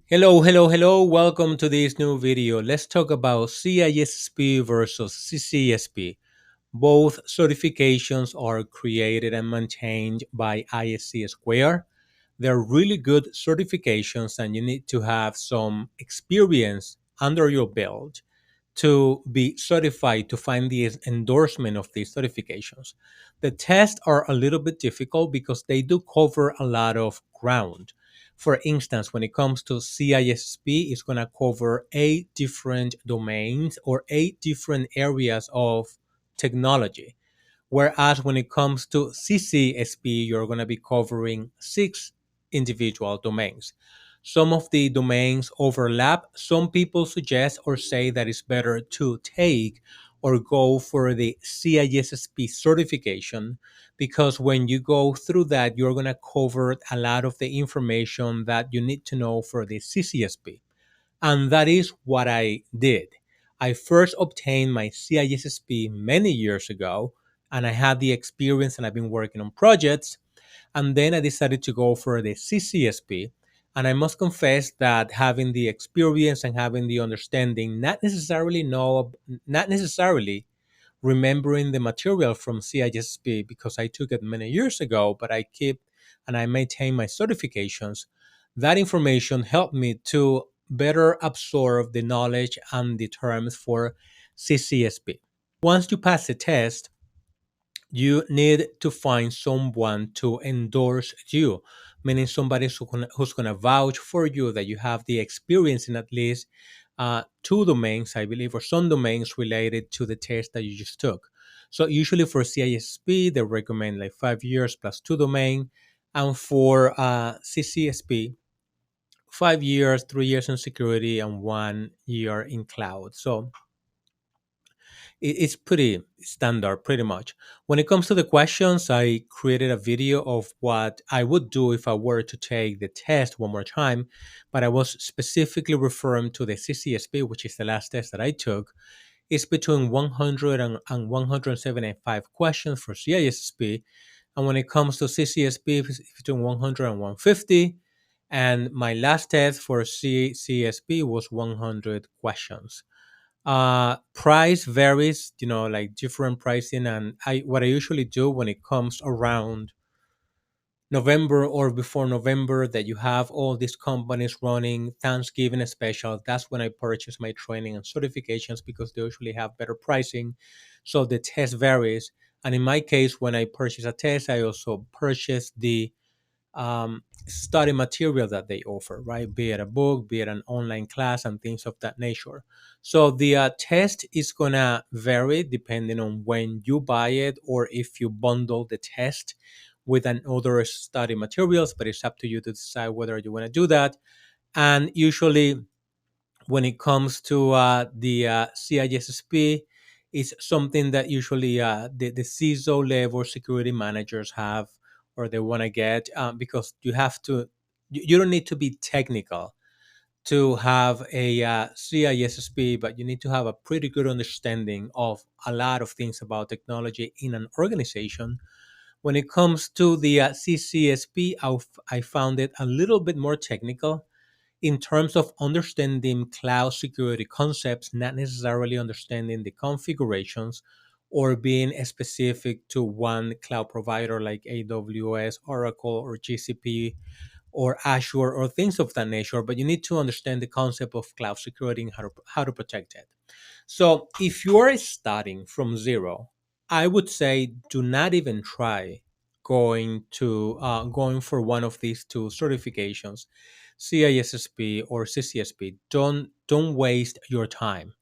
Hello, hello, hello. Welcome to this new video. Let's talk about CISSP versus CCSP. Both certifications are created and maintained by ISC Square. They're really good certifications, and you need to have some experience under your belt to be certified to find the endorsement of these certifications. The tests are a little bit difficult because they do cover a lot of ground. For instance, when it comes to CISP, it's going to cover 8 different domains or 8 different areas of technology. Whereas when it comes to CCSP, you're going to be covering 6 individual domains. Some of the domains overlap. Some people suggest or say that it's better to take or go for the CISSP certification because when you go through that, you're going to cover a lot of the information that you need to know for the CCSP. And that is what I did. I first obtained my CISSP many years ago, and I had the experience and I've been working on projects. And then I decided to go for the CCSP. And I must confess that having the experience and having the understanding, not necessarily remembering the material from CISSP because I took it many years ago, but I keep and I maintain my certifications. That information helped me to better absorb the knowledge and the terms for CCSP. Once you pass the test, you need to find someone to endorse you, meaning somebody who's gonna vouch for you that you have the experience in at least 2 domains, I believe, or some domains related to the test that you just took. So usually for CISP, they recommend like 5 years plus 2 domain, and for CCSP, 5 years, 3 years in security, and 1 year in cloud. So it's pretty standard, pretty much. When it comes to the questions, I created a video of what I would do if I were to take the test one more time, but I was specifically referring to the CCSP, which is the last test that I took. It's between 100 and 175 questions for CISSP. And when it comes to CCSP, it's between 100 and 150. And my last test for CCSP was 100 questions. Price varies, like different pricing. And what I usually do when it comes around November or before November, that you have all these companies running Thanksgiving special, that's when I purchase my training and certifications because they usually have better pricing. So the test varies. And in my case, when I purchase a test, I also purchase the study material that they offer, right? Be it a book, be it an online class, and things of that nature. So the test is gonna vary depending on when you buy it or if you bundle the test with another study materials, but it's up to you to decide whether you want to do that. And usually, when it comes to the CISSP, it's something that usually the CISO level security managers have or they want to get because you don't need to be technical to have a CISSP, but you need to have a pretty good understanding of a lot of things about technology in an organization. When it comes to the CCSP, I found it a little bit more technical in terms of understanding cloud security concepts, not necessarily understanding the configurations or being specific to one cloud provider like AWS, Oracle, or GCP or Azure or things of that nature, but you need to understand the concept of cloud security and how to protect it. So if you are starting from zero, I would say do not even try going for one of these two certifications, CISSP or CCSP. Don't waste your time,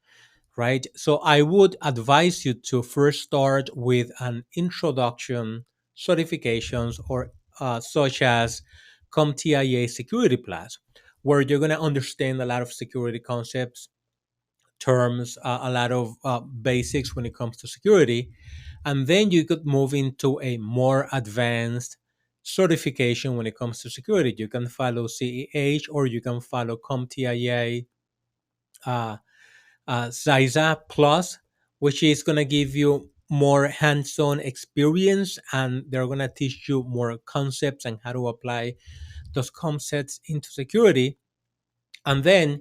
right? So I would advise you to first start with an introduction certifications or such as CompTIA Security Plus, where you're going to understand a lot of security concepts, terms, a lot of basics when it comes to security. And then you could move into a more advanced certification when it comes to security. You can follow CEH or you can follow CompTIA uh, CISA Plus, which is going to give you more hands-on experience and they're going to teach you more concepts and how to apply those concepts into security. And then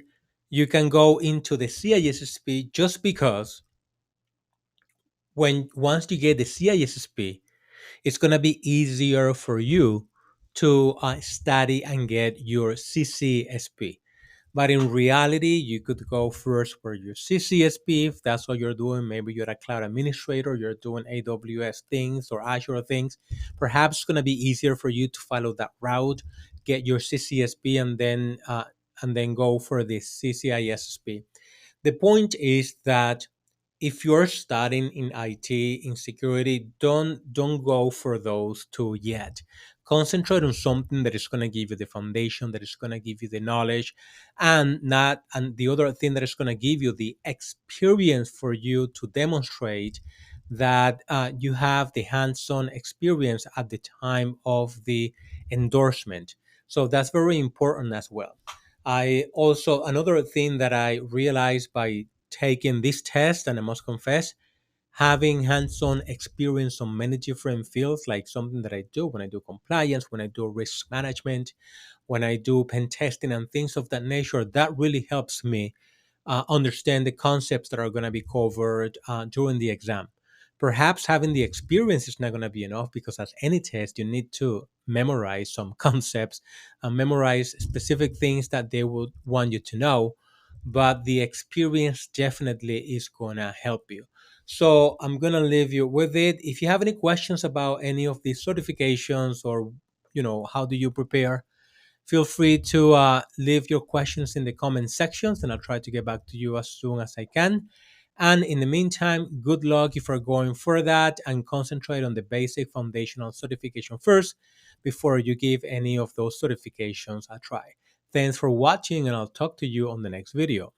you can go into the CISSP just because when once you get the CISSP, it's going to be easier for you to study and get your CCSP. But in reality, you could go first for your CCSP if that's what you're doing. Maybe you're a cloud administrator, you're doing AWS things or Azure things. Perhaps it's going to be easier for you to follow that route, get your CCSP, and then go for the CCISSP. The point is that if you're studying in IT in security, don't go for those two yet. Concentrate on something that is going to give you the foundation, that is going to give you the knowledge, and the other thing that is going to give you the experience for you to demonstrate that you have the hands-on experience at the time of the endorsement. So that's very important as well. I also another thing that I realized by taking this test, and I must confess, having hands-on experience on many different fields, like something that I do when I do compliance, when I do risk management, when I do pen testing and things of that nature, that really helps me understand the concepts that are going to be covered during the exam. Perhaps having the experience is not going to be enough because, as any test, you need to memorize some concepts and memorize specific things that they would want you to know. But the experience definitely is going to help you. So I'm going to leave you with it. If you have any questions about any of these certifications or, how do you prepare, feel free to leave your questions in the comment sections and I'll try to get back to you as soon as I can. And in the meantime, good luck if you're going for that and concentrate on the basic foundational certification first before you give any of those certifications a try. Thanks for watching and I'll talk to you on the next video.